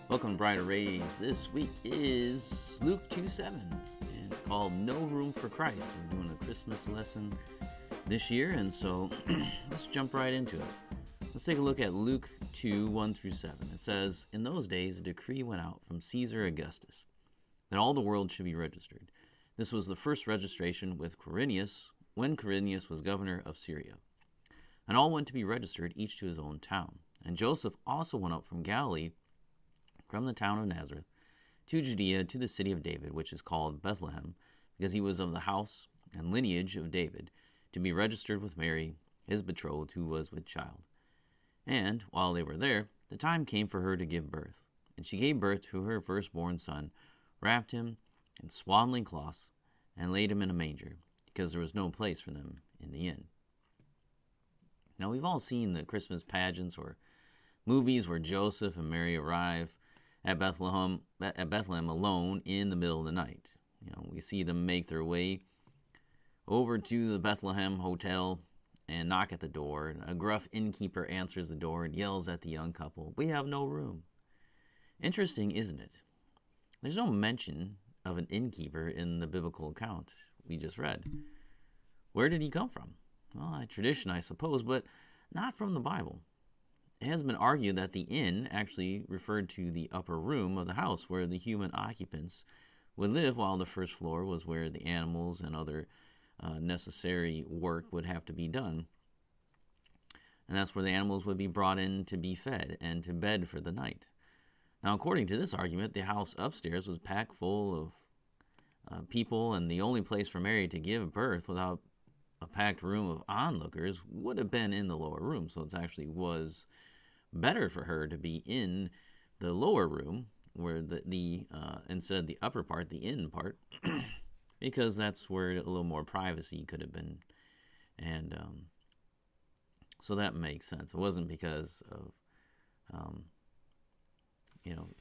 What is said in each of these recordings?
Welcome to Brighter Rays. This week is Luke 2:7, and it's called No Room for Christ. We're doing a Christmas lesson this year, and so let's jump right into it. Let's take a look at Luke 2:1-7. It says, "In those days a decree went out from Caesar Augustus that all the world should be registered. This was the first registration with Quirinius when Quirinius was governor of Syria. And all went to be registered, each to his own town. And Joseph also went up from Galilee, from the town of Nazareth, to Judea, to the city of David, which is called Bethlehem, because he was of the house and lineage of David, to be registered with Mary, his betrothed, who was with child. And while they were there, the time came for her to give birth. And she gave birth to her firstborn son, wrapped him in swaddling cloths, and laid him in a manger, because there was no place for them in the inn." Now, we've all seen the Christmas pageants or movies where Joseph and Mary arrive at Bethlehem alone in the middle of the night. We see them make their way over to the Bethlehem Hotel and knock at the door. A gruff innkeeper answers the door and yells at the young couple, "We have no room." Interesting, isn't it? There's no mention of an innkeeper in the biblical account we just read. Where did he come from? Well, a tradition, I suppose, but not from the Bible. It has been argued that the inn actually referred to the upper room of the house where the human occupants would live, while the first floor was where the animals and other necessary work would have to be done. And that's where the animals would be brought in to be fed and to bed for the night. Now, according to this argument, the house upstairs was packed full of people, and the only place for Mary to give birth without a packed room of onlookers would have been in the lower room. So it actually was better for her to be in the lower room, where the instead of the upper part, the inn part, because that's where a little more privacy could have been. And so that makes sense. It wasn't because of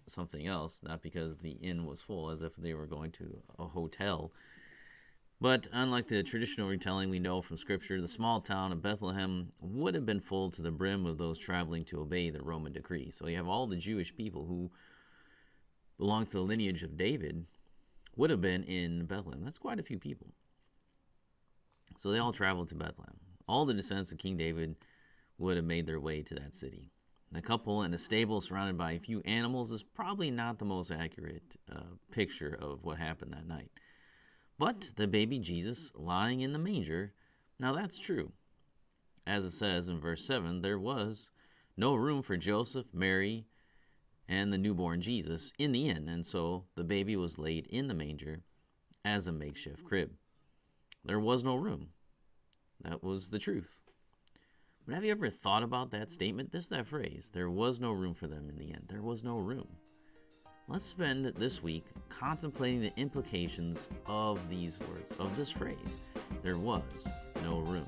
something else, not because the inn was full, as if they were going to a hotel. But unlike the traditional retelling we know from Scripture, the small town of Bethlehem would have been full to the brim of those traveling to obey the Roman decree. So you have all the Jewish people who belong to the lineage of David would have been in Bethlehem. That's quite a few people. So they all traveled to Bethlehem. All the descendants of King David would have made their way to that city. The couple in a stable surrounded by a few animals is probably not the most accurate picture of what happened that night. But the baby Jesus lying in the manger, now that's true. As it says in verse 7, there was no room for Joseph, Mary, and the newborn Jesus in the inn, and so the baby was laid in the manger as a makeshift crib. There was no room. That was the truth. But have you ever thought about that statement? That phrase, there was no room for them in the inn. There was no room. Let's spend this week contemplating the implications of these words, of this phrase. There was no room.